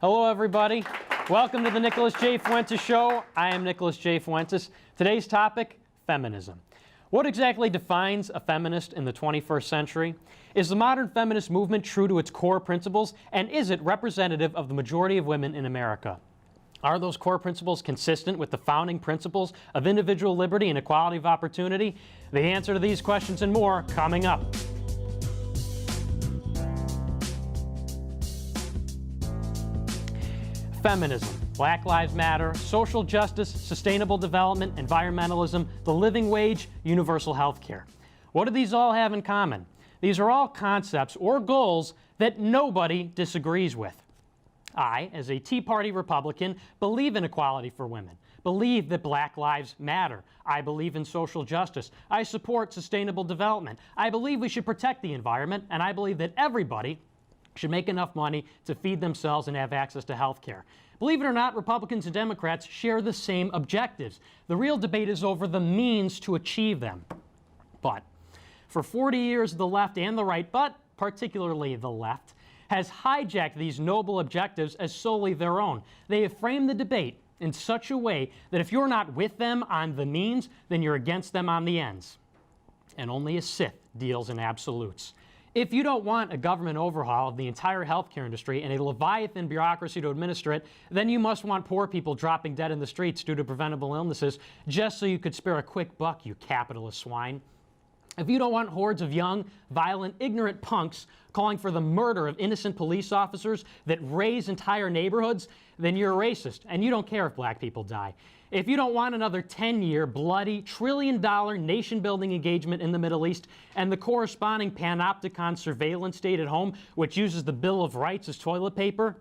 Hello, everybody. Welcome to the Nicholas J. Fuentes Show. I am Nicholas J. Fuentes. Today's topic, feminism. What exactly defines a feminist in the 21st century? Is the modern feminist movement true to its core principles, and is it representative of the majority of women in America? Are those core principles consistent with the founding principles of individual liberty and equality of opportunity? The answer to these questions and more coming up. Feminism, Black Lives Matter, social justice, sustainable development, environmentalism, the living wage, universal health care. What do these all have in common? These are all concepts or goals that nobody disagrees with. I, as a Tea Party Republican, believe in equality for women, believe that Black lives matter. I believe in social justice. I support sustainable development. I believe we should protect the environment, and I believe that everybody should make enough money to feed themselves and have access to health care. Believe it or not, Republicans and Democrats share the same objectives. The real debate is over the means to achieve them. But for 40 years, the left and the right, but particularly the left, has hijacked these noble objectives as solely their own. They have framed the debate in such a way that if you're not with them on the means, then you're against them on the ends. And only a Sith deals in absolutes. If you don't want a government overhaul of the entire healthcare industry and a Leviathan bureaucracy to administer it, then you must want poor people dropping dead in the streets due to preventable illnesses just so you could spare a quick buck, you capitalist swine. If you don't want hordes of young, violent, ignorant punks calling for the murder of innocent police officers that raise entire neighborhoods, then you're a racist, and you don't care if black people die. If you don't want another 10-year, bloody, trillion-dollar nation-building engagement in the Middle East and the corresponding panopticon surveillance state at home, which uses the Bill of Rights as toilet paper,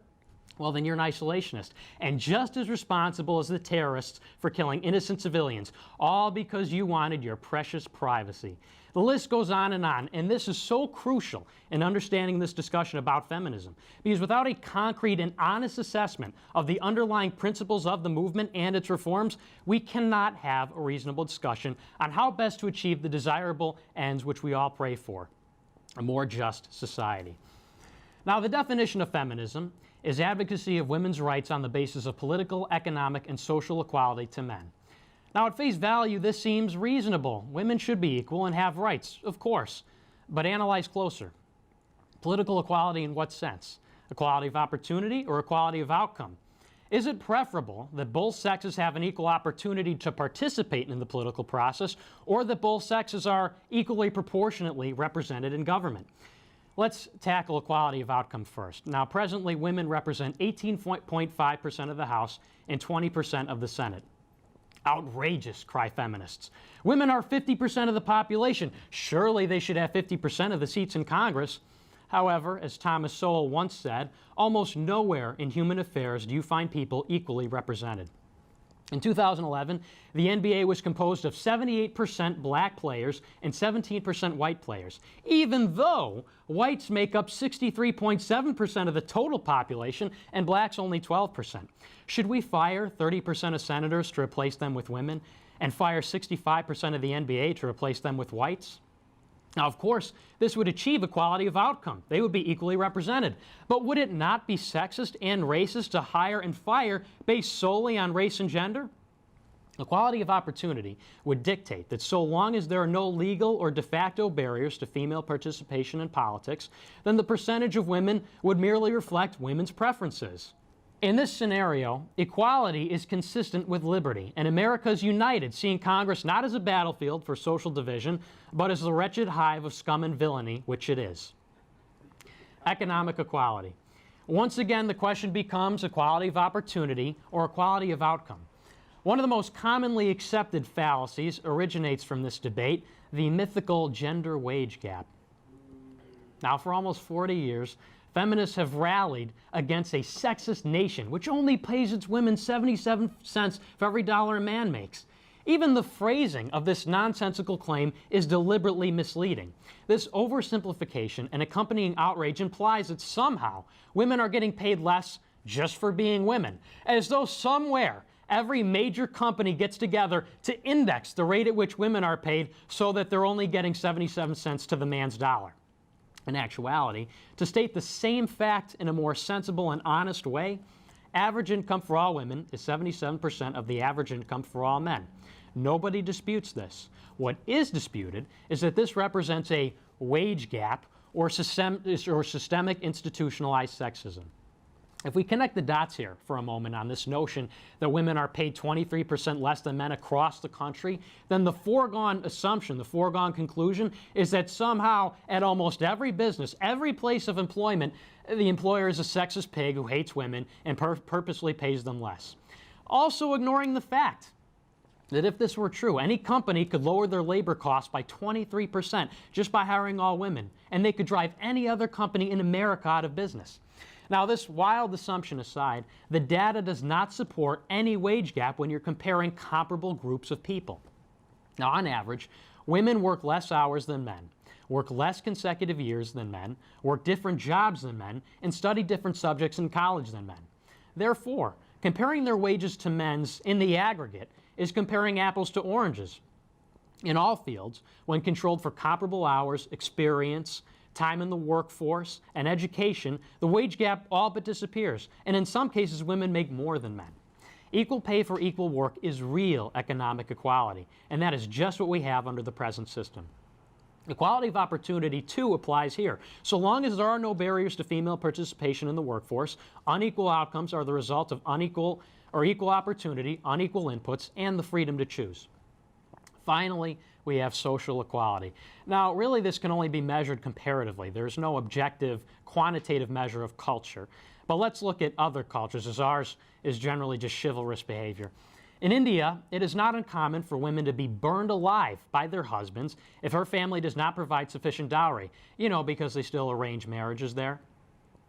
well, then you're an isolationist, and just as responsible as the terrorists for killing innocent civilians, all because you wanted your precious privacy. The list goes on, and this is so crucial in understanding this discussion about feminism, because without a concrete and honest assessment of the underlying principles of the movement and its reforms, we cannot have a reasonable discussion on how best to achieve the desirable ends which we all pray for, a more just society. Now, the definition of feminism is advocacy of women's rights on the basis of political, economic, and social equality to men. Now, at face value, this seems reasonable. Women should be equal and have rights, of course. But analyze closer. Political equality in what sense? Equality of opportunity or equality of outcome? Is it preferable that both sexes have an equal opportunity to participate in the political process, or that both sexes are equally proportionately represented in government? Let's tackle equality of outcome first. Now, presently, women represent 18.5% of the House and 20% of the Senate. Outrageous, cry feminists. Women are 50% of the population. Surely they should have 50% of the seats in Congress. However, as Thomas Sowell once said, almost nowhere in human affairs do you find people equally represented. In 2011, the NBA was composed of 78% black players and 17% white players, even though whites make up 63.7% of the total population and blacks only 12%. Should we fire 30% of senators to replace them with women and fire 65% of the NBA to replace them with whites? Now, of course, this would achieve equality of outcome. They would be equally represented. But would it not be sexist and racist to hire and fire based solely on race and gender? Equality of opportunity would dictate that so long as there are no legal or de facto barriers to female participation in politics, then the percentage of women would merely reflect women's preferences. In this scenario, equality is consistent with liberty, and America is united, seeing Congress not as a battlefield for social division, but as the wretched hive of scum and villainy, which it is. Economic equality. Once again, the question becomes equality of opportunity or equality of outcome. One of the most commonly accepted fallacies originates from this debate, the mythical gender wage gap. Now, for almost 40 years, feminists have rallied against a sexist nation which only pays its women 77 cents for every dollar a man makes. Even the phrasing of this nonsensical claim is deliberately misleading. This oversimplification and accompanying outrage implies that somehow women are getting paid less just for being women, as though somewhere every major company gets together to index the rate at which women are paid so that they're only getting 77 cents to the man's dollar. In actuality, to state the same fact in a more sensible and honest way, average income for all women is 77% of the average income for all men. Nobody disputes this. What is disputed is that this represents a wage gap or systemic institutionalized sexism. If we connect the dots here for a moment on this notion that women are paid 23% less than men across the country, then the foregone assumption, the foregone conclusion is that somehow at almost every business, every place of employment, the employer is a sexist pig who hates women and purposely pays them less. Also ignoring the fact that if this were true, any company could lower their labor costs by 23% just by hiring all women, and they could drive any other company in America out of business. Now, this wild assumption aside, the data does not support any wage gap when you're comparing comparable groups of people. Now, on average, women work less hours than men, work less consecutive years than men, work different jobs than men, and study different subjects in college than men. Therefore, comparing their wages to men's in the aggregate is comparing apples to oranges. In all fields, when controlled for comparable hours, experience, time in the workforce, and education, the wage gap all but disappears, and in some cases, women make more than men. Equal pay for equal work is real economic equality, and that is just what we have under the present system. Equality of opportunity, too, applies here. So long as there are no barriers to female participation in the workforce, unequal outcomes are the result of unequal or equal opportunity, unequal inputs, and the freedom to choose. Finally, we have social equality. Now, really, this can only be measured comparatively. There's no objective, quantitative measure of culture. But let's look at other cultures, as ours is generally just chivalrous behavior. In India, it is not uncommon for women to be burned alive by their husbands if her family does not provide sufficient dowry, because they still arrange marriages there.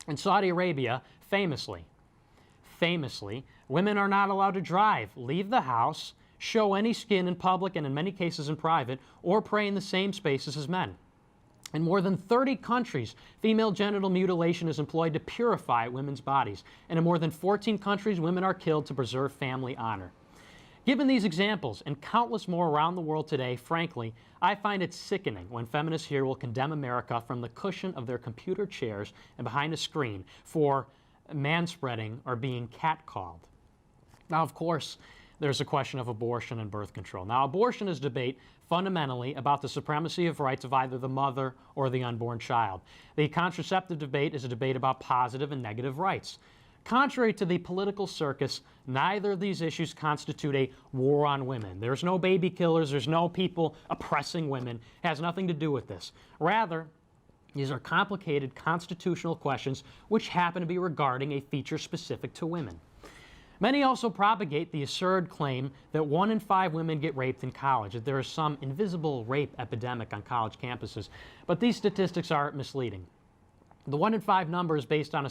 In Saudi Arabia, famously, women are not allowed to drive, leave the house, show any skin in public and in many cases in private, or pray in the same spaces as men. In more than 30 countries, female genital mutilation is employed to purify women's bodies. And in more than 14 countries, women are killed to preserve family honor. Given these examples and countless more around the world today, frankly, I find it sickening when feminists here will condemn America from the cushion of their computer chairs and behind a screen for manspreading or being catcalled. Now, of course, there's a question of abortion and birth control. Now, abortion is debate fundamentally about the supremacy of rights of either the mother or the unborn child. The contraceptive debate is a debate about positive and negative rights. Contrary to the political circus, neither of these issues constitute a war on women. There's no baby killers, there's no people oppressing women. It has nothing to do with this. Rather, these are complicated constitutional questions which happen to be regarding a feature specific to women. Many also propagate the absurd claim that 1 in 5 women get raped in college, that there is some invisible rape epidemic on college campuses. But these statistics are misleading. The 1 in 5 number is based on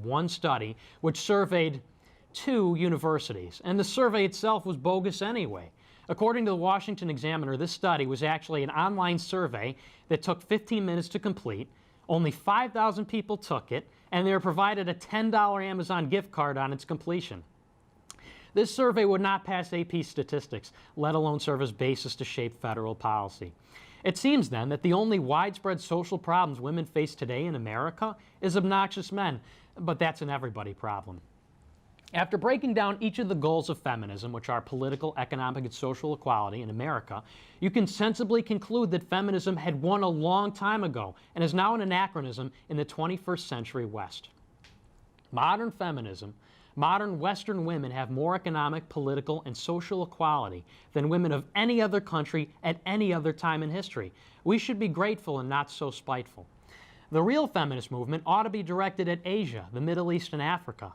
one study, which surveyed 2 universities. And the survey itself was bogus anyway. According to the Washington Examiner, this study was actually an online survey that took 15 minutes to complete. Only 5,000 people took it, and they were provided a $10 Amazon gift card on its completion. This survey would not pass AP statistics, let alone serve as basis to shape federal policy. It seems then that the only widespread social problems women face today in America is obnoxious men, but that's an everybody problem. After breaking down each of the goals of feminism, which are political, economic, and social equality in America, you can sensibly conclude that feminism had won a long time ago and is now an anachronism in the 21st century West. Modern feminism, modern Western women have more economic, political, and social equality than women of any other country at any other time in history. We should be grateful and not so spiteful. The real feminist movement ought to be directed at Asia, the Middle East, and Africa.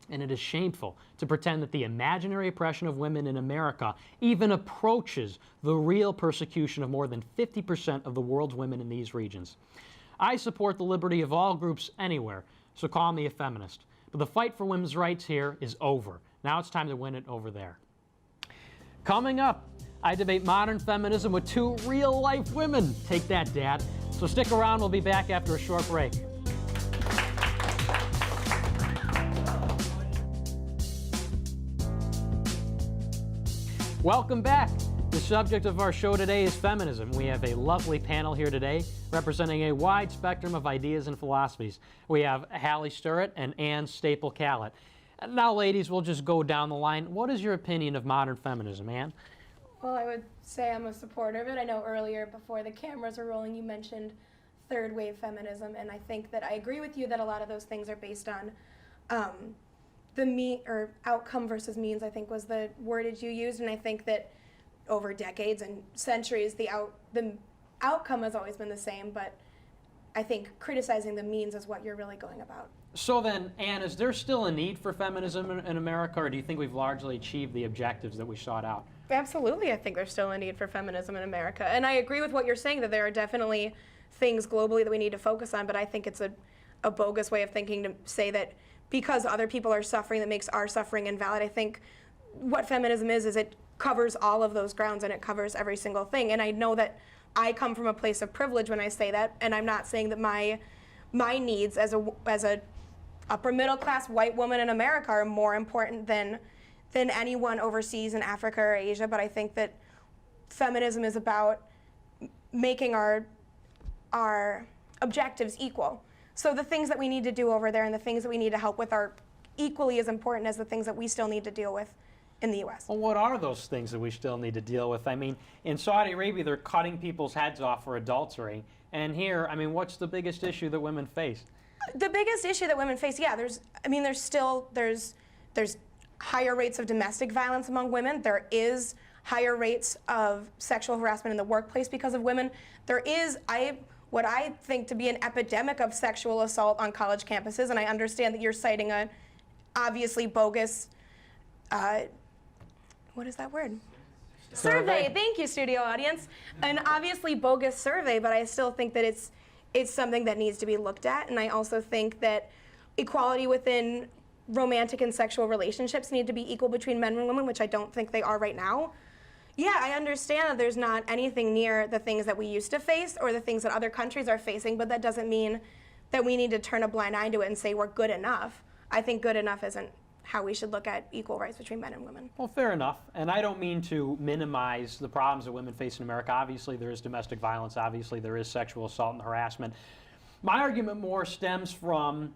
And it is shameful to pretend that the imaginary oppression of women in America even approaches the real persecution of more than 50% of the world's women in these regions. I support the liberty of all groups anywhere, so call me a feminist. But the fight for women's rights here is over. Now it's time to win it over there. Coming up, I debate modern feminism with 2 real-life women. Take that, Dad. So stick around. We'll be back after a short break. Welcome back. The subject of our show today is feminism. We have a lovely panel here today representing a wide spectrum of ideas and philosophies. We have Hallie Sturrett and Ann Staple-Callett. Now, ladies, we'll just go down the line. What is your opinion of modern feminism, Ann? Well, I would say I'm a supporter of it. I know earlier, before the cameras were rolling, you mentioned third wave feminism, and I think that I agree with you that a lot of those things are based on the outcome versus means, I think was the wordage you used, and I think that over decades and centuries, the outcome has always been the same, but I think criticizing the means is what you're really going about. So then, Ann, is there still a need for feminism in America, or do you think we've largely achieved the objectives that we sought out? Absolutely, I think there's still a need for feminism in America. And I agree with what you're saying, that there are definitely things globally that we need to focus on, but I think it's a bogus way of thinking to say that because other people are suffering, that makes our suffering invalid. I think what feminism is it covers all of those grounds, and it covers every single thing. And I know that I come from a place of privilege when I say that, and I'm not saying that my needs as a upper middle class white woman in America are more important than anyone overseas in Africa or Asia, but I think that feminism is about making our objectives equal. So the things that we need to do over there and the things that we need to help with are equally as important as the things that we still need to deal with in the U.S. Well, what are those things that we still need to deal with? I mean, in Saudi Arabia, they're cutting people's heads off for adultery. And here, I mean, what's the biggest issue that women face? The biggest issue that women face, yeah, there's higher rates of domestic violence among women. There is higher rates of sexual harassment in the workplace because of women. There is what I think to be an epidemic of sexual assault on college campuses, and I understand that you're citing an obviously bogus, what is that word? Survey. Thank you, studio audience. An obviously bogus survey, but I still think that it's something that needs to be looked at, and I also think that equality within romantic and sexual relationships need to be equal between men and women, which I don't think they are right now. Yeah, I understand that there's not anything near the things that we used to face or the things that other countries are facing, but that doesn't mean that we need to turn a blind eye to it and say we're good enough. I think good enough isn't how we should look at equal rights between men and women. Well, fair enough. And I don't mean to minimize the problems that women face in America. Obviously, there is domestic violence. Obviously, there is sexual assault and harassment. My argument more stems from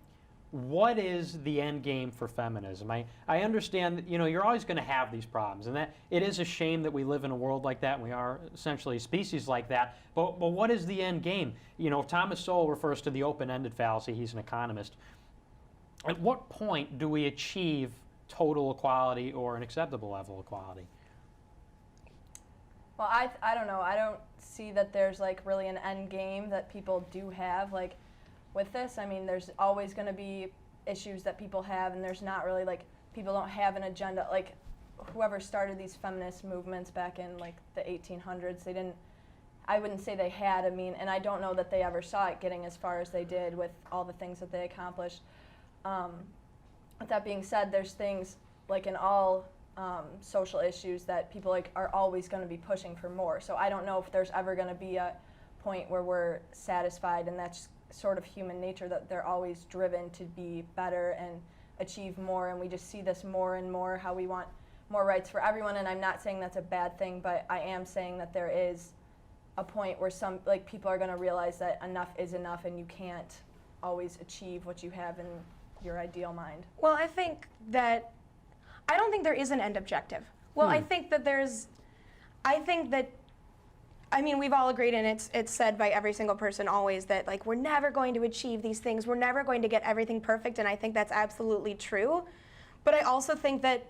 what is the end game for feminism? I understand that, you're always going to have these problems, and that it is a shame that we live in a world like that, and we are essentially a species like that, but what is the end game? Thomas Sowell refers to the open-ended fallacy. He's an economist. At what point do we achieve total equality or an acceptable level of equality? Well, I don't know. I don't see that there's really an end game that people do have. With this, I mean, there's always going to be issues that people have, and there's not really people don't have an agenda. Whoever started these feminist movements back in the 1800s, they didn't. I wouldn't say they had. I mean, and I don't know that they ever saw it getting as far as they did with all the things that they accomplished. With that being said, there's things in all social issues that people are always going to be pushing for more. So I don't know if there's ever going to be a point where we're satisfied, and that's sort of human nature, that they're always driven to be better and achieve more, and we just see this more and more, how we want more rights for everyone. And I'm not saying that's a bad thing, but I am saying that there is a point where some people are going to realize that enough is enough, and you can't always achieve what you have in your ideal mind. Well, I don't think there is an end objective. Well, I think that we've all agreed, and it's said by every single person always, that we're never going to achieve these things, we're never going to get everything perfect, and I think that's absolutely true. But I also think that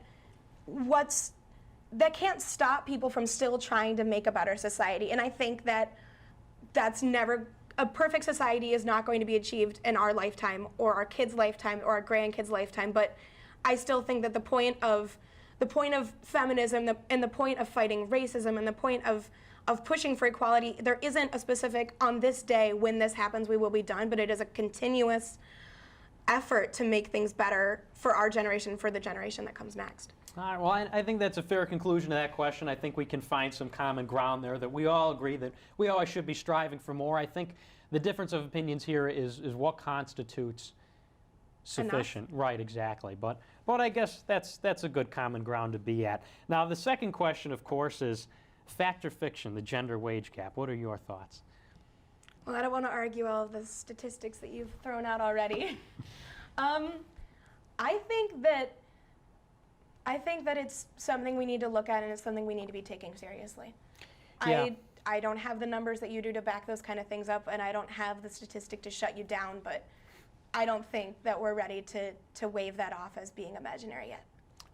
that can't stop people from still trying to make a better society, and I think that a perfect society is not going to be achieved in our lifetime or our kids' lifetime or our grandkids' lifetime, but I still think that the point of feminism and the point of fighting racism and the point of pushing for equality, there isn't a specific, on this day, when this happens, we will be done, but it is a continuous effort to make things better for our generation, for the generation that comes next. All right, well, I think that's a fair conclusion to that question. I think we can find some common ground there, that we all agree that we always should be striving for more. I think the difference of opinions here is what constitutes sufficient. Enough. Right, exactly. But I guess that's a good common ground to be at. Now, the second question, of course, is Fact or fiction, the gender wage gap? What are your thoughts? Well, I don't want to argue all of the statistics that you've thrown out already. I think that it's something we need to look at, and it's something we need to be taking seriously. Yeah. I don't have the numbers that you do to back those kind of things up, and I don't have the statistic to shut you down, but I don't think that we're ready to wave that off as being imaginary yet.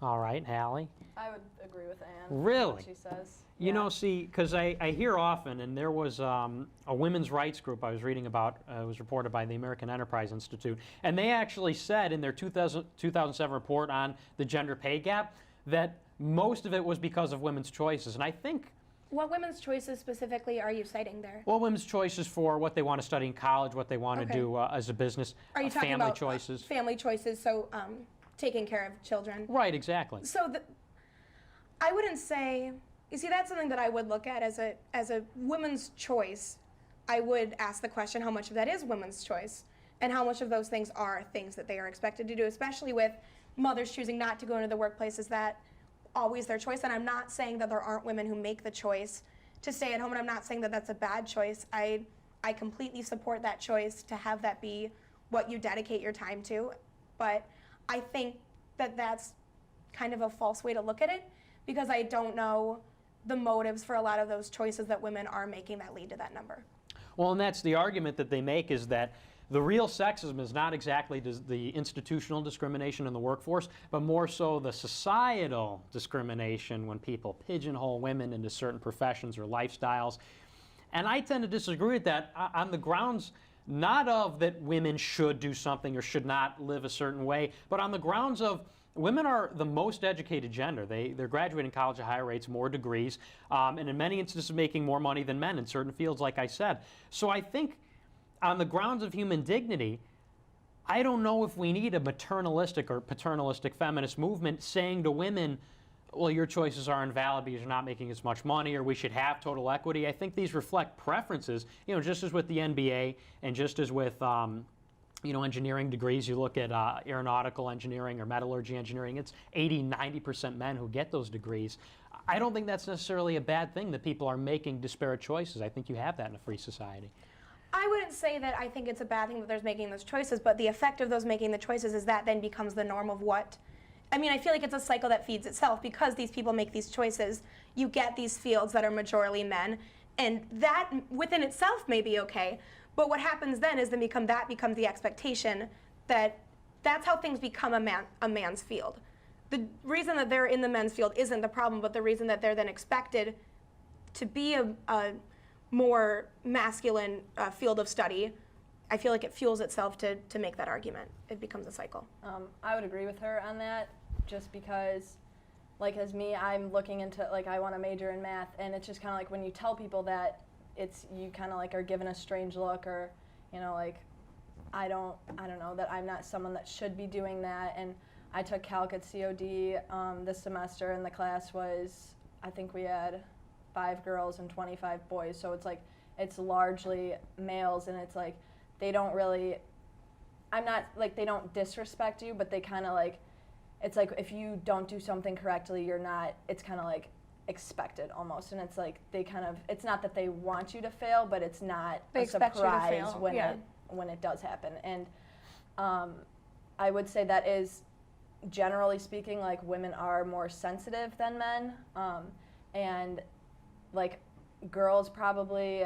All right, Hallie? I would agree with Anne. Really? What she says. You know, see, because I hear often, and there was a women's rights group I was reading about, it was reported by the American Enterprise Institute, and they actually said in their 2007 report on the gender pay gap that most of it was because of women's choices. And I think... What women's choices specifically are you citing there? Well, women's choices for what they want to study in college, what they want to Okay. do as a business, Are you talking family about choices. family choices, so taking care of children? Right, exactly. So I wouldn't say, you see, that's something that I would look at as a woman's choice. I would ask the question, how much of that is women's choice? And how much of those things are things that they are expected to do, especially with mothers choosing not to go into the workplace. Is that always their choice? And I'm not saying that there aren't women who make the choice to stay at home, and I'm not saying that that's a bad choice. I completely support that choice to have that be what you dedicate your time to. But I think that that's kind of a false way to look at it, because I don't know the motives for a lot of those choices that women are making that lead to that number. Well, and that's the argument that they make, is that the real sexism is not exactly the institutional discrimination in the workforce, but more so the societal discrimination when people pigeonhole women into certain professions or lifestyles. And I tend to disagree with that on the grounds not of that women should do something or should not live a certain way, but on the grounds of women are the most educated gender. They're graduating college at higher rates, more degrees, and in many instances making more money than men in certain fields, like I said. So I think on the grounds of human dignity, I don't know if we need a maternalistic or paternalistic feminist movement saying to women, well, your choices are invalid because you're not making as much money, or we should have total equity. I think these reflect preferences, just as with the NBA and just as with engineering degrees. You look at aeronautical engineering or metallurgy engineering, it's 80-90% men who get those degrees. I don't think that's necessarily a bad thing that people are making disparate choices. I think you have that in a free society. I wouldn't say that I think it's a bad thing that there's making those choices, but the effect of those making the choices is that then becomes the norm of what. I mean, I feel like it's a cycle that feeds itself. Because these people make these choices, you get these fields that are majorly men, and that within itself may be okay, but what happens then is that becomes the expectation that that's how things become a man's field. The reason that they're in the men's field isn't the problem, but the reason that they're then expected to be a more masculine field of study, I feel like it fuels itself to make that argument. It becomes a cycle. I would agree with her on that, just because, like, as me, I'm looking into, like, I want to major in math, and it's just kind of like when you tell people that, you kind of like are given a strange look, or, like, I don't know, that I'm not someone that should be doing that. And I took calc at COD this semester, and the class was, I think we had 5 girls and 25 boys, so it's like, it's largely males, and it's like, they don't really, they don't disrespect you, but they kind of like, it's like if you don't do something correctly, it's kind of like expected almost, and it's like it's not that they want you to fail, but it's not a surprise when it does happen. And I would say that is, generally speaking, like, women are more sensitive than men, and like girls probably,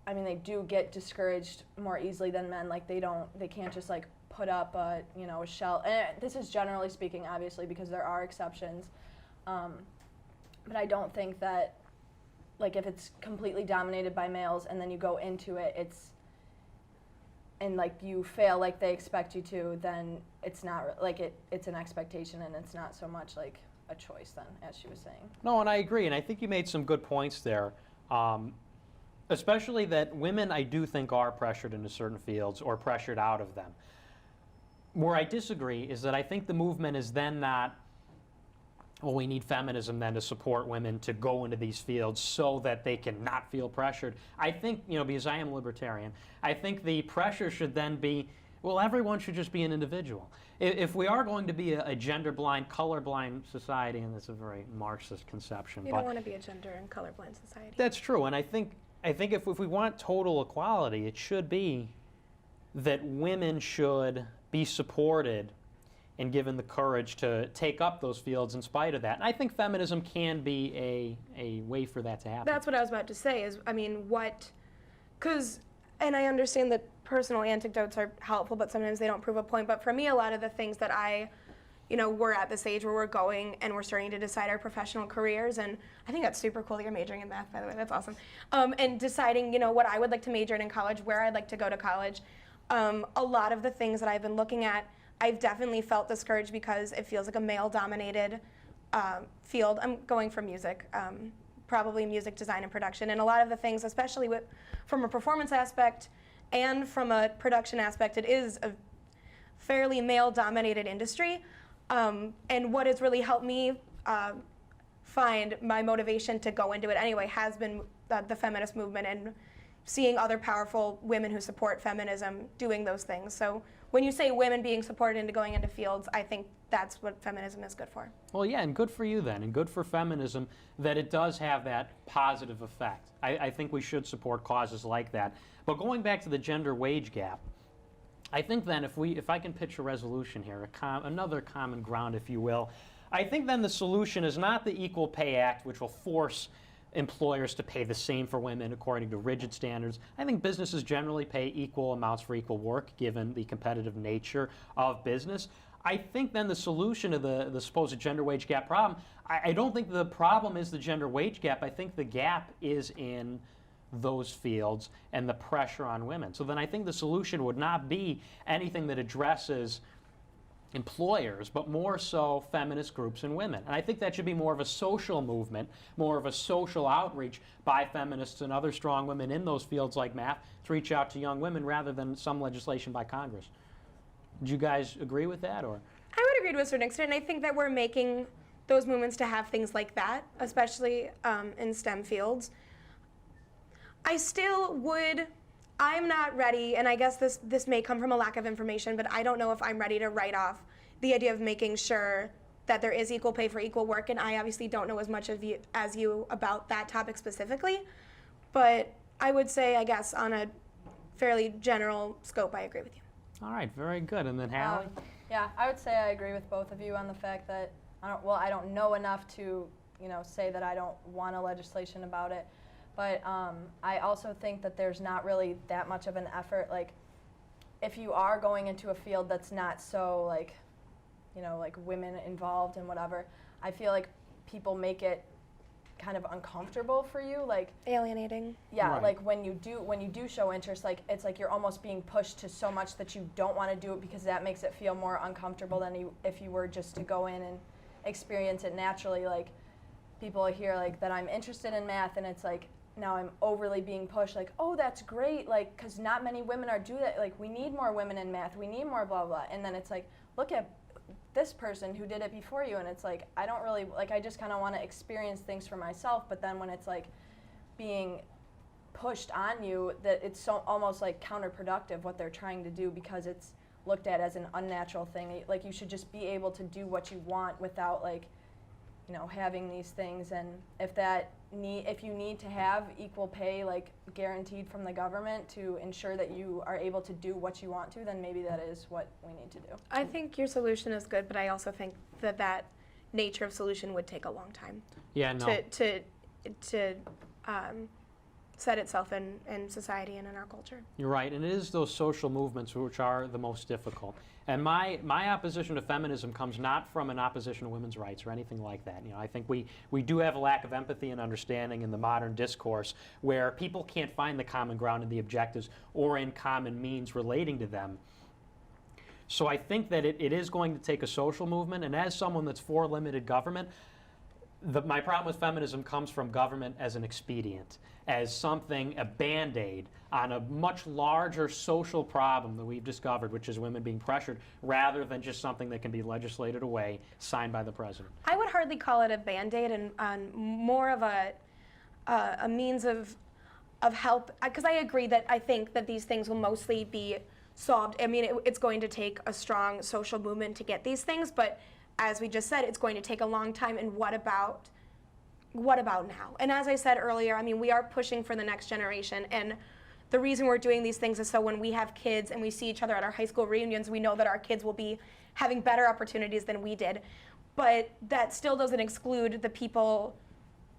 they do get discouraged more easily than men. Like, they can't just like put up a shell. And this is generally speaking, obviously, because there are exceptions. But I don't think that, like, if it's completely dominated by males and then you go into it, and like you fail like they expect you to, then it's not like it's an expectation, and it's not so much like a choice then, as she was saying. No, and I agree, and I think you made some good points there. Especially that women, I do think, are pressured into certain fields or pressured out of them. Where I disagree is that I think the movement is then not, well, we need feminism then to support women to go into these fields so that they can not feel pressured. I think, because I am libertarian, I think the pressure should then be Well, everyone should just be an individual. If we are going to be a gender-blind, color-blind society, and that's a very Marxist conception, You but don't want to be a gender and colorblind society. that's true. And I think if we want total equality, it should be that women should be supported and given the courage to take up those fields in spite of that. And I think feminism can be a way for that to happen. That's what I was about to say is, I mean, and I understand that personal anecdotes are helpful, but sometimes they don't prove a point. But for me, a lot of the things that we're at this age where we're going and we're starting to decide our professional careers, and I think that's super cool that you're majoring in math, by the way, that's awesome. And deciding, what I would like to major in college, where I'd like to go to college. A lot of the things that I've been looking at, I've definitely felt discouraged because it feels like a male-dominated field. I'm going for music, probably music design and production, and a lot of the things, especially from a performance aspect and from a production aspect, it is a fairly male-dominated industry. And what has really helped me find my motivation to go into it anyway has been the feminist movement and seeing other powerful women who support feminism doing those things. So when you say women being supported into going into fields, I think that's what feminism is good for. Well, yeah, and good for you then, and good for feminism that it does have that positive effect. I think we should support causes like that. But going back to the gender wage gap, I think then if I can pitch a resolution here, another common ground, if you will, I think then the solution is not the Equal Pay Act, which will force employers to pay the same for women according to rigid standards. I think businesses generally pay equal amounts for equal work given the competitive nature of business. I think then the solution to the supposed gender wage gap problem, I don't think the problem is the gender wage gap. I think the gap is in those fields and the pressure on women. So then I think the solution would not be anything that addresses employers, but more so feminist groups and women. And I think that should be more of a social movement, more of a social outreach by feminists and other strong women in those fields like math to reach out to young women rather than some legislation by Congress. Do you guys agree with that? Or I would agree to a certain extent, and I think that we're making those movements to have things like that, especially in STEM fields. I'm not ready, and I guess this may come from a lack of information, but I don't know if I'm ready to write off the idea of making sure that there is equal pay for equal work, and I obviously don't know as much as you about that topic specifically, but I would say, I guess, on a fairly general scope, I agree with you. all right, very good. And then Hallie? Yeah, I would say I agree with both of you on the fact that I don't know enough to say that I don't want a legislation about it. But I also think that there's not really that much of an effort. Like, if you are going into a field that's not so, like women involved and whatever, I feel like people make it kind of uncomfortable for you. Like, Alienating. yeah, Right. like when you do show interest, like it's like you're almost being pushed to so much that you don't want to do it because that makes it feel more uncomfortable than if you were just to go in and experience it naturally. Like, people hear like that I'm interested in math, and it's like, now I'm overly being pushed, like, oh, that's great, like, because not many women do that. Like, we need more women in math. We need more blah, blah. And then it's like, look at this person who did it before you. And it's like, I don't really, like, I just kind of want to experience things for myself. But then when it's, like, being pushed on you, that it's so almost, like, counterproductive what they're trying to do because it's looked at as an unnatural thing. Like, you should just be able to do what you want without, like, having these things. And if you need to have equal pay, like, guaranteed from the government to ensure that you are able to do what you want to, then maybe that is what we need to do. I think your solution is good, but I also think that nature of solution would take a long time Yeah, no. to set itself in society and in our culture. You're right, and it is those social movements which are the most difficult. And my opposition to feminism comes not from an opposition to women's rights or anything like that. I think we do have a lack of empathy and understanding in the modern discourse where people can't find the common ground in the objectives or in common means relating to them. So I think that it is going to take a social movement, and as someone that's for limited government, my problem with feminism comes from government as an expedient, as something, a Band-Aid on a much larger social problem that we've discovered, which is women being pressured, rather than just something that can be legislated away, signed by the president. I would hardly call it a Band-Aid, and more of a means of help, because I agree that I think that these things will mostly be solved. I mean, it's going to take a strong social movement to get these things, but as we just said, it's going to take a long time. And what about now? And as I said earlier, I mean, we are pushing for the next generation, and the reason we're doing these things is so when we have kids and we see each other at our high school reunions, we know that our kids will be having better opportunities than we did. But that still doesn't exclude the people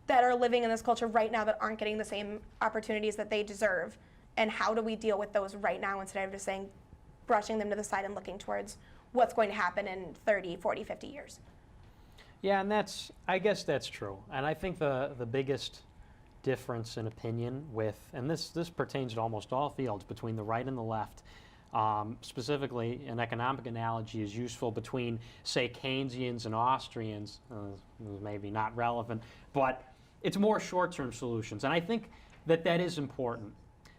that are living in this culture right now that aren't getting the same opportunities that they deserve. And how do we deal with those right now instead of just saying, brushing them to the side and looking towards what's going to happen in 30, 40, 50 years? Yeah, and I guess that's true. And I think the biggest difference in opinion with, and this pertains to almost all fields, between the right and the left, specifically an economic analogy is useful between, say, Keynesians and Austrians, maybe not relevant, but it's more short-term solutions. And I think that is important.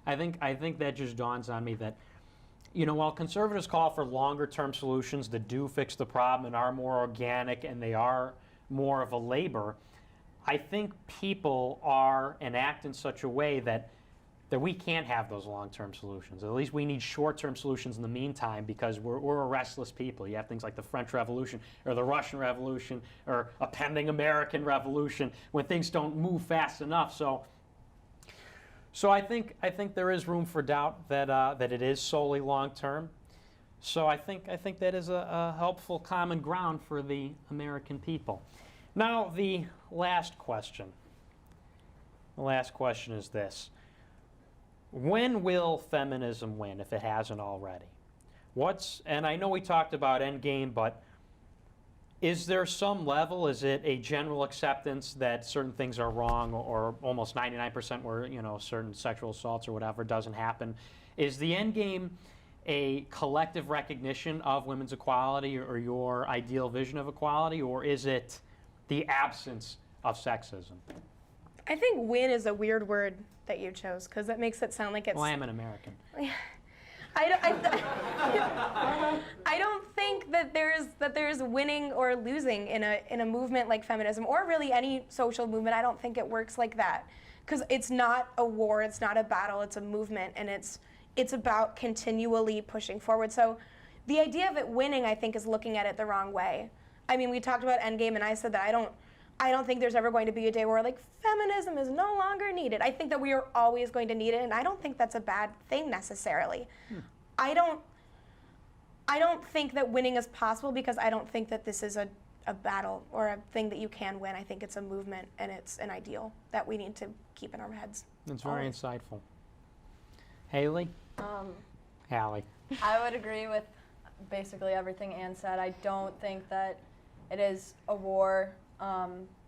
I think that just dawns on me that, while conservatives call for longer-term solutions that do fix the problem and are more organic and they are more of a labor, I think people are and act in such a way that we can't have those long-term solutions. At least we need short-term solutions in the meantime, because we're a restless people. You have things like the French Revolution or the Russian Revolution or a pending American Revolution when things don't move fast enough. So I think there is room for doubt that it is solely long-term. So I think that is a helpful common ground for the American people. Now, the last question. The last question is this. When will feminism win, if it hasn't already? And I know we talked about endgame, but is there some level? Is it a general acceptance that certain things are wrong, or almost 99% where certain sexual assaults or whatever doesn't happen? Is the endgame a collective recognition of women's equality or your ideal vision of equality, or is it the absence of sexism? I think "win" is a weird word that you chose, because it makes it sound like it's... Well, I am an American. I don't think that there's winning or losing in a movement like feminism, or really any social movement. I don't think it works like that, because it's not a war, it's not a battle, it's a movement, and it's about continually pushing forward. So the idea of it winning, I think, is looking at it the wrong way. I mean, we talked about endgame, and I said that I don't think there's ever going to be a day where feminism is no longer needed. I think that we are always going to need it, and I don't think that's a bad thing necessarily. I don't think that winning is possible, because I don't think that this is a battle or a thing that you can win. I think it's a movement, and it's an ideal that we need to keep in our heads. That's very insightful. Haley? Hallie. I would agree with basically everything Ann said. I don't think that it is a war.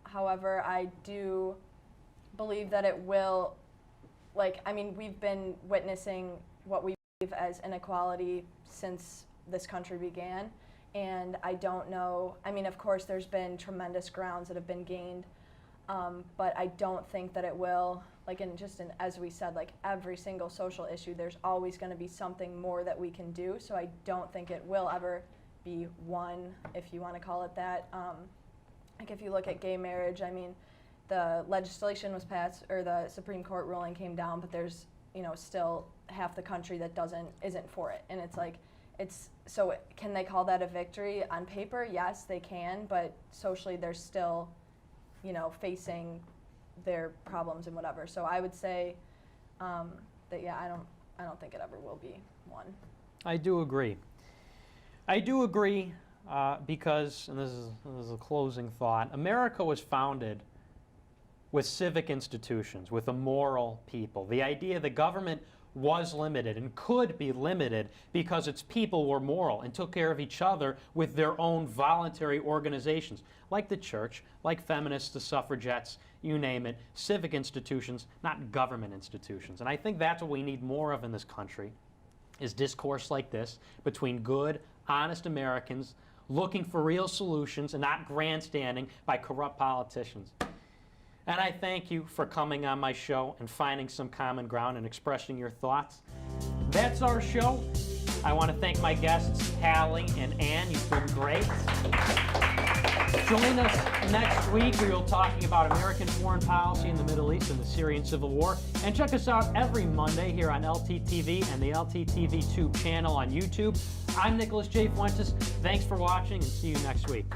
However, I do believe that it will, we've been witnessing what we believe as inequality since this country began, and I don't know, of course there's been tremendous grounds that have been gained, but I don't think that it will, as we said, every single social issue, there's always going to be something more that we can do, so I don't think it will ever be won, if you want to call it that. If you look at gay marriage, the legislation was passed, or the Supreme Court ruling came down, but there's, still half the country that isn't for it. And so can they call that a victory on paper? Yes, they can, but socially they're still, facing their problems and whatever. So I would say that, yeah, I don't think it ever will be won. I do agree. Because, and this is a closing thought, America was founded with civic institutions, with a moral people. The idea that government was limited and could be limited because its people were moral and took care of each other with their own voluntary organizations, like the church, like feminists, the suffragettes, you name it, civic institutions, not government institutions. And I think that's what we need more of in this country, is discourse like this between good, honest Americans looking for real solutions and not grandstanding by corrupt politicians. And I thank you for coming on my show and finding some common ground and expressing your thoughts. That's our show. I want to thank my guests, Hallie and Ann. You've been great. Join us next week. We will be talking about American foreign policy in the Middle East and the Syrian civil war. And check us out every Monday here on LTTV and the LTTV2 channel on YouTube. I'm Nicholas J. Fuentes. Thanks for watching and see you next week.